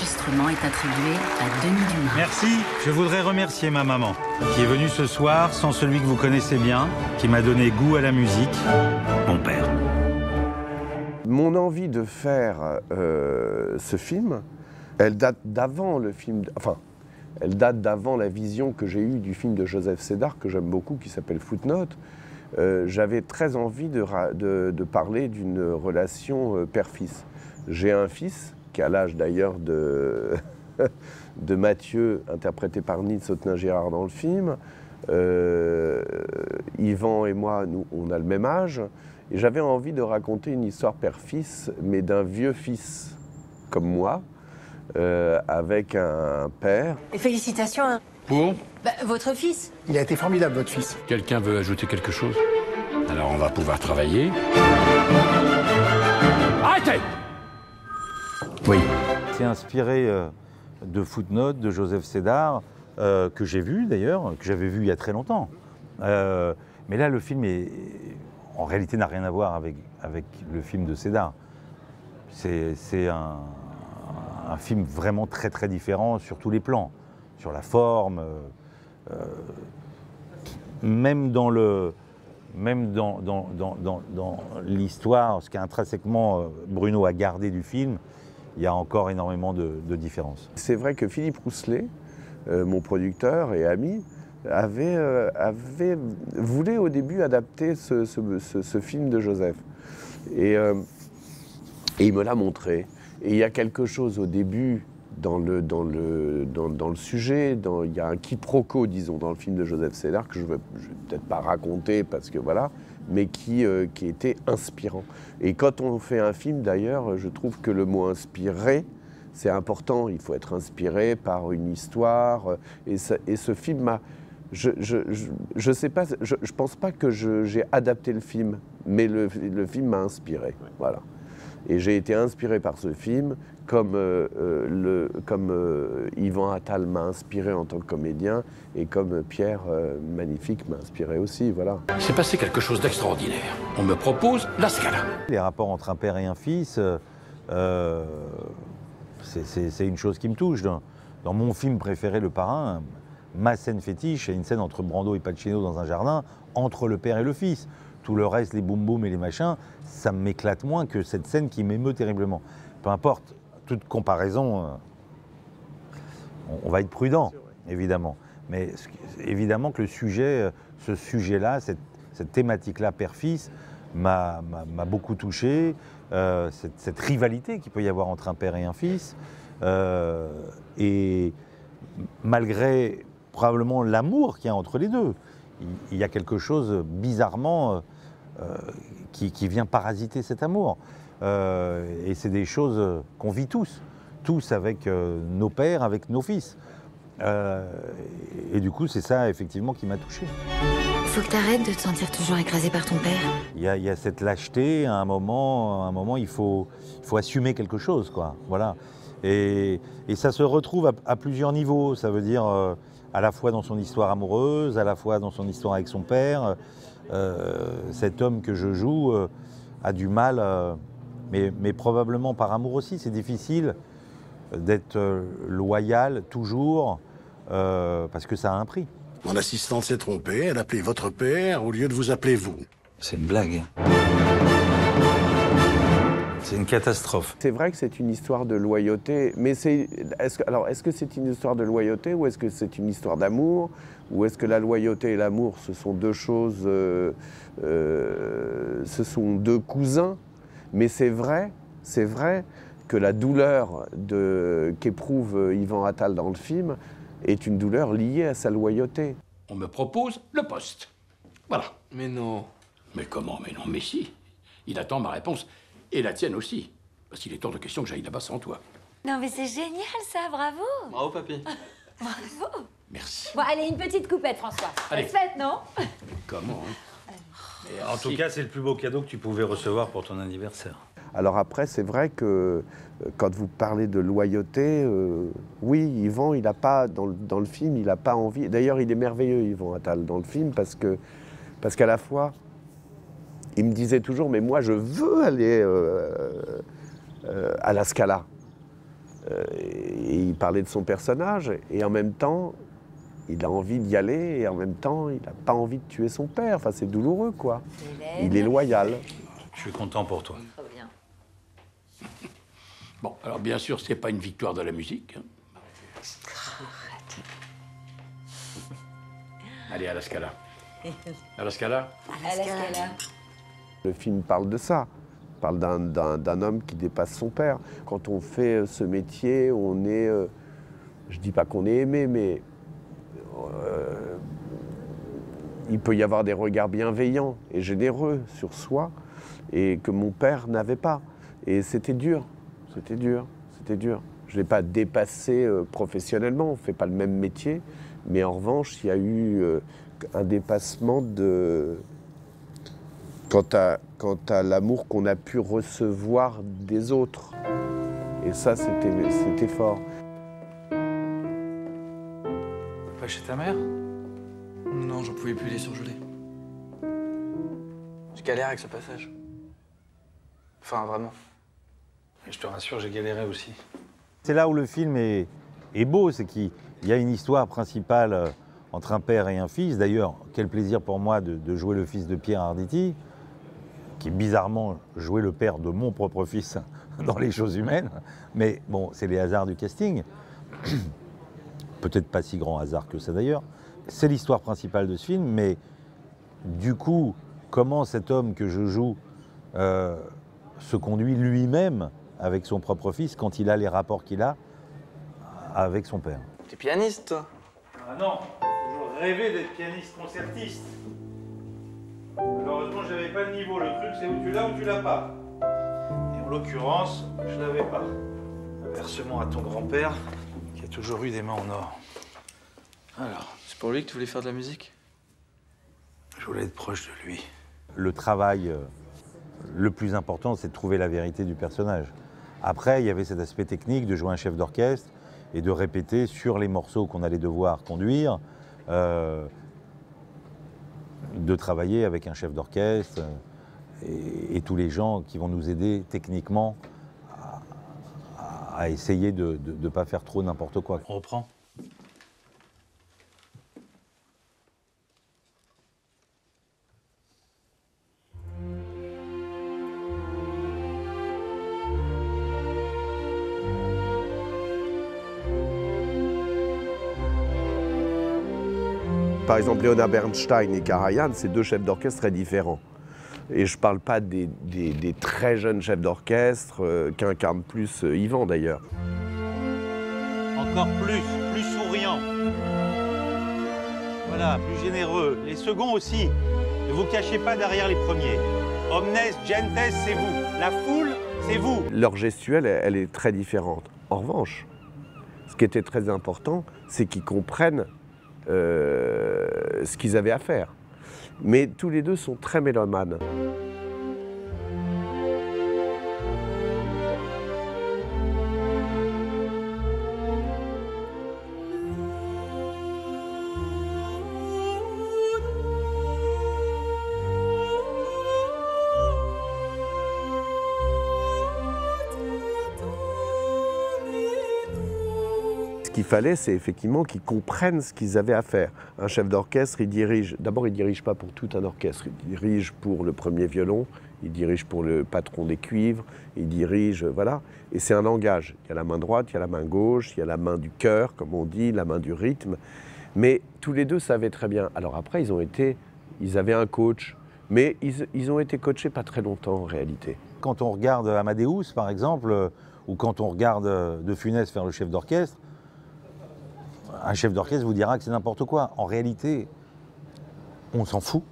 l'enregistrement est attribué à Denis Dumas. Merci. Je voudrais remercier ma maman, qui est venue ce soir sans celui que vous connaissez bien, qui m'a donné goût à la musique, mon père. Mon envie de faire ce film, elle date d'avant le film, enfin, elle date d'avant la vision que j'ai eue du film de Joseph Sédar, que j'aime beaucoup, qui s'appelle Footnote. J'avais très envie de parler d'une relation père-fils. J'ai un fils, qui a l'âge d'ailleurs de Mathieu, interprété par Nils Otnin-Gérard dans le film. Yvan et moi, nous, on a le même âge. Et j'avais envie de raconter une histoire père-fils, mais d'un vieux fils comme moi, avec un père. Et félicitations, hein. Pour ? Votre fils. Il a été formidable, votre fils. Quelqu'un veut ajouter quelque chose ? Alors on va pouvoir travailler. Arrêtez ! Oui. C'est inspiré de Footnote, de Joseph Sédar, que j'ai vu d'ailleurs, que j'avais vu il y a très longtemps. Mais là, le film, en réalité, n'a rien à voir avec le film de Sédar. C'est un film vraiment très très différent sur tous les plans, sur la forme, même dans l'histoire, ce qu'intrinsèquement Bruno a gardé du film, il y a encore énormément de différences. C'est vrai que Philippe Rousselet, mon producteur et ami, voulait au début adapter ce film de Joseph. Et il me l'a montré. Et il y a quelque chose au début dans le sujet, il y a un quiproquo, disons, dans le film de Joseph Sédar, que je ne vais peut-être pas raconter parce que voilà, mais qui était inspirant. Et quand on fait un film, d'ailleurs, je trouve que le mot inspiré, c'est important. Il faut être inspiré par une histoire. Et ce film m'a... Je sais pas, je pense pas que j'ai adapté le film, mais le film m'a inspiré. Voilà. Et j'ai été inspiré par ce film, comme Yvan Attal m'a inspiré en tant que comédien, et comme Pierre Magnifique m'a inspiré aussi, voilà. C'est passé quelque chose d'extraordinaire. On me propose la Scala. Les rapports entre un père et un fils, c'est une chose qui me touche. Dans mon film préféré, Le Parrain, ma scène fétiche, c'est une scène entre Brando et Pacino dans un jardin, entre le père et le fils. Tout le reste, les boum-boum et les machins, ça m'éclate moins que cette scène qui m'émeut terriblement. Peu importe, toute comparaison, on va être prudent, évidemment. Mais évidemment que ce sujet-là, cette thématique-là, père-fils, m'a beaucoup touché. Cette rivalité qu'il peut y avoir entre un père et un fils. Et malgré probablement l'amour qu'il y a entre les deux, il y a quelque chose bizarrement qui vient parasiter cet amour. Et c'est des choses qu'on vit tous avec nos pères, avec nos fils. Et du coup, c'est ça effectivement qui m'a touché. Faut que t'arrêtes de te sentir toujours écrasé par ton père. Il y a cette lâcheté, à un moment il faut assumer quelque chose, quoi. Voilà. Et ça se retrouve à plusieurs niveaux. Ça veut dire à la fois dans son histoire amoureuse, à la fois dans son histoire avec son père. Cet homme que je joue a du mal, mais probablement par amour aussi. C'est difficile d'être loyal toujours, parce que ça a un prix. Mon assistante s'est trompée, elle appelait votre père au lieu de vous appeler vous. C'est une blague. C'est une catastrophe. C'est vrai que c'est une histoire de loyauté, mais est-ce que c'est une histoire de loyauté ou est-ce que c'est une histoire d'amour? Ou est-ce que la loyauté et l'amour, ce sont deux choses, ce sont deux cousins? Mais c'est vrai que la douleur qu'éprouve Yvan Attal dans le film est une douleur liée à sa loyauté. On me propose le poste. Voilà. Mais non. Mais comment? Mais non, mais si. Il attend ma réponse. Et la tienne aussi. Parce qu'il est hors de question que j'aille là-bas sans toi. Non mais c'est génial ça, bravo. Bravo, papy. Bravo. Merci. Bon, allez, une petite coupette, François. Allez. C'est fait, non? Comment, hein? En tout cas, c'est le plus beau cadeau que tu pouvais recevoir pour ton anniversaire. Alors après, c'est vrai que quand vous parlez de loyauté, oui, Yvan, il n'a pas, dans le film, il n'a pas envie... D'ailleurs, il est merveilleux, Yvan Attal, dans le film, parce qu'à la fois, il me disait toujours, mais moi, je veux aller à la Scala. Et il parlait de son personnage, et en même temps, il a envie d'y aller, et en même temps, il n'a pas envie de tuer son père. Enfin, c'est douloureux, quoi. Il est loyal. Je suis content pour toi. Trop bien. Bon, alors bien sûr, c'est pas une victoire de la musique. Allez, à la Scala. À la Scala. Le film parle de ça. Il parle d'un homme qui dépasse son père. Quand on fait ce métier, on est... je dis pas qu'on est aimé, mais... il peut y avoir des regards bienveillants et généreux sur soi, et que mon père n'avait pas. Et c'était dur, c'était dur, c'était dur. Je ne l'ai pas dépassé professionnellement, on ne fait pas le même métier, mais en revanche, il y a eu un dépassement de... quant à l'amour qu'on a pu recevoir des autres. Et ça, c'était fort. Pas chez ta mère? Non, j'en pouvais plus, il est surgelé. Je galère avec ce passage. Enfin, vraiment. Et je te rassure, j'ai galéré aussi. C'est là où le film est beau, c'est qu'il y a une histoire principale entre un père et un fils. D'ailleurs, quel plaisir pour moi de jouer le fils de Pierre Arditi, qui bizarrement jouait le père de mon propre fils dans Les Choses Humaines. Mais bon, c'est les hasards du casting. Peut-être pas si grand hasard que ça d'ailleurs. C'est l'histoire principale de ce film, mais du coup, comment cet homme que je joue se conduit lui-même avec son propre fils quand il a les rapports qu'il a avec son père. T'es pianiste, toi? Ah non, j'ai toujours rêvé d'être pianiste concertiste. Malheureusement, je n'avais pas le niveau. Le truc, c'est où tu l'as ou tu l'as pas. Et en l'occurrence, je l'avais pas. Inversement à ton grand-père, qui a toujours eu des mains en or. Alors, C'est pour lui que tu voulais faire de la musique? je voulais être proche de lui. Le travail le plus important, c'est de trouver la vérité du personnage. Après, il y avait cet aspect technique de jouer un chef d'orchestre et de répéter sur les morceaux qu'on allait devoir conduire, de travailler avec un chef d'orchestre et tous les gens qui vont nous aider techniquement à essayer de ne pas faire trop n'importe quoi. On reprend. Par exemple, Leonard Bernstein et Karajan, c'est deux chefs d'orchestre très différents. Et je ne parle pas des très jeunes chefs d'orchestre qu'incarne plus Yvan d'ailleurs. Encore plus souriant. Voilà, plus généreux. Les seconds aussi. Ne vous cachez pas derrière les premiers. Omnes gentes, c'est vous. La foule, c'est vous. Leur gestuelle, elle est très différente. En revanche, ce qui était très important, c'est qu'ils comprennent ce qu'ils avaient à faire. Mais tous les deux sont très mélomanes. Ce qu'il fallait, c'est effectivement qu'ils comprennent ce qu'ils avaient à faire. Un chef d'orchestre, il dirige, d'abord il ne dirige pas pour tout un orchestre, il dirige pour le premier violon, il dirige pour le patron des cuivres, il dirige, voilà. Et c'est un langage. Il y a la main droite, il y a la main gauche, il y a la main du cœur, comme on dit, la main du rythme. Mais tous les deux savaient très bien. Alors après, ils avaient un coach, mais ils ont été coachés pas très longtemps en réalité. Quand on regarde Amadeus, par exemple, ou quand on regarde De Funès faire le chef d'orchestre, un chef d'orchestre vous dira que c'est n'importe quoi. En réalité, on s'en fout.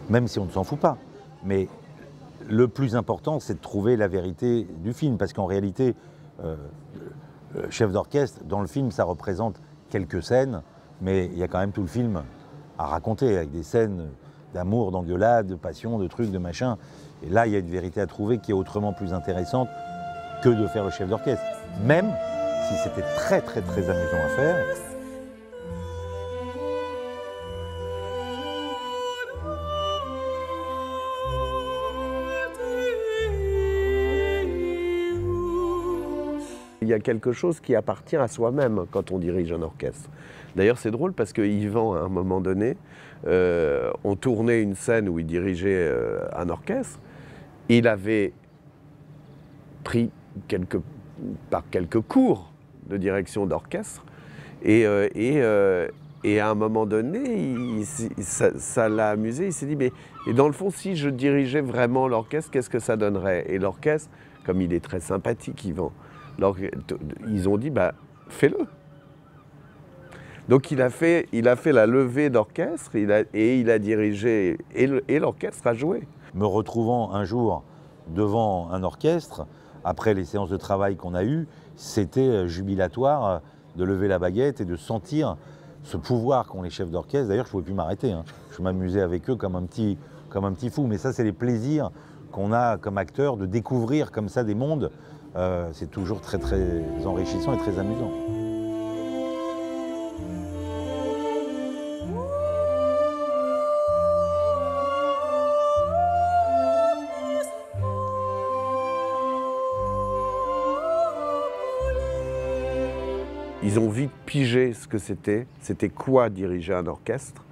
Même si on ne s'en fout pas. Mais le plus important, c'est de trouver la vérité du film. Parce qu'en réalité, chef d'orchestre, dans le film, ça représente quelques scènes, mais il y a quand même tout le film à raconter, avec des scènes d'amour, d'engueulade, de passion, de trucs, de machin. Et là, il y a une vérité à trouver qui est autrement plus intéressante que de faire le chef d'orchestre. Même si c'était très très très amusant à faire. Il y a quelque chose qui appartient à soi-même quand on dirige un orchestre. D'ailleurs, c'est drôle parce que Yvan, à un moment donné, on tournait une scène où il dirigeait un orchestre. Il avait pris quelques cours de direction d'orchestre et à un moment donné, ça l'a amusé. Il s'est dit, mais et dans le fond, si je dirigeais vraiment l'orchestre, qu'est-ce que ça donnerait? Et l'orchestre, comme il est très sympathique, Yvan, ils ont dit, bah, fais-le. Donc il a fait la levée d'orchestre et il a dirigé, et l'orchestre a joué. Me retrouvant un jour devant un orchestre, après les séances de travail qu'on a eues, c'était jubilatoire de lever la baguette et de sentir ce pouvoir qu'ont les chefs d'orchestre. D'ailleurs, je ne pouvais plus m'arrêter, hein. Je m'amusais avec eux comme un petit fou. Mais ça, c'est les plaisirs qu'on a comme acteur de découvrir comme ça des mondes. C'est toujours très, très enrichissant et très amusant. Ils ont vite pigé ce que c'était quoi diriger un orchestre.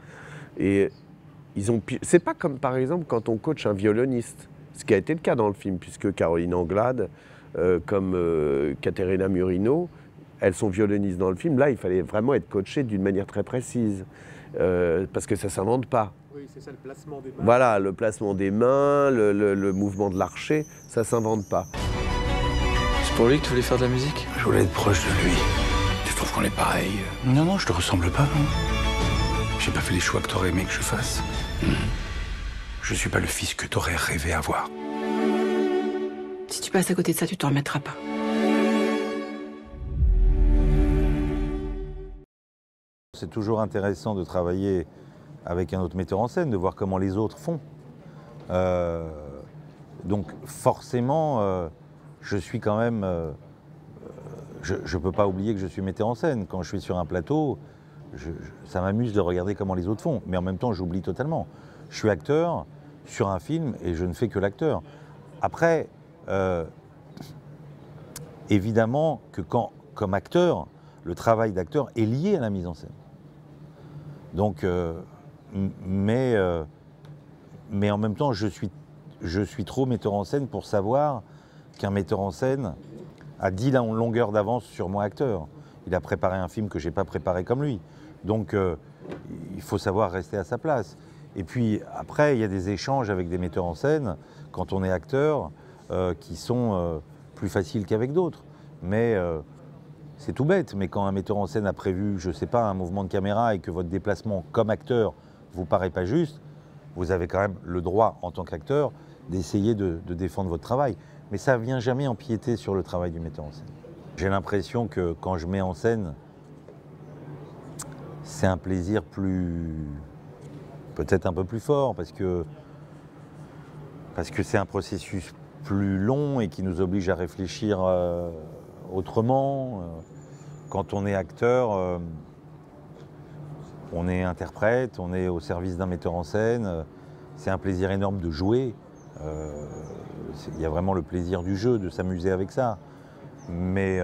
Et c'est pas comme par exemple quand on coach un violoniste, ce qui a été le cas dans le film, puisque Caroline Anglade, comme Caterina Murino, elles sont violonistes dans le film. Là, il fallait vraiment être coaché d'une manière très précise, parce que ça ne s'invente pas. Oui, c'est ça, le placement des mains. Voilà, le placement des mains, le mouvement de l'archet, ça ne s'invente pas. C'est pour lui que tu voulais faire de la musique? Je voulais être proche de lui. Tu trouves qu'on est pareil? Non, non, je te ressemble pas, non. J'ai pas fait les choix que t'aurais aimé que je fasse. Je suis pas le fils que t'aurais rêvé avoir. Si tu passes à côté de ça, tu t'en remettras pas. C'est toujours intéressant de travailler avec un autre metteur en scène, de voir comment les autres font. Donc forcément, je suis quand même... je ne peux pas oublier que je suis metteur en scène. Quand je suis sur un plateau, ça m'amuse de regarder comment les autres font. Mais en même temps, j'oublie totalement. Je suis acteur sur un film et je ne fais que l'acteur. Après, évidemment que comme acteur, le travail d'acteur est lié à la mise en scène. Donc, mais en même temps, je suis trop metteur en scène pour savoir qu'un metteur en scène a 10 longueurs d'avance sur moi acteur. Il a préparé un film que je n'ai pas préparé comme lui. Donc, il faut savoir rester à sa place. Et puis, après, il y a des échanges avec des metteurs en scène, quand on est acteur, qui sont plus faciles qu'avec d'autres. Mais c'est tout bête. Mais quand un metteur en scène a prévu, je ne sais pas, un mouvement de caméra et que votre déplacement comme acteur vous paraît pas juste, vous avez quand même le droit, en tant qu'acteur, d'essayer de défendre votre travail. Mais ça ne vient jamais empiéter sur le travail du metteur en scène. J'ai l'impression que quand je mets en scène, c'est un plaisir peut-être un peu plus fort, parce que c'est un processus plus long et qui nous oblige à réfléchir autrement. Quand on est acteur, on est interprète, on est au service d'un metteur en scène. C'est un plaisir énorme de jouer. Il y a vraiment le plaisir du jeu, de s'amuser avec ça. Mais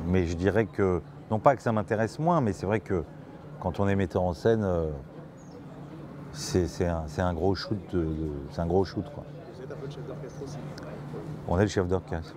je dirais que, non pas que ça m'intéresse moins, mais c'est vrai que quand on est metteur en scène, c'est un gros shoot. C'est un gros shoot, quoi. Vous êtes un peu le chef d'orchestre aussi. On est le chef d'orchestre.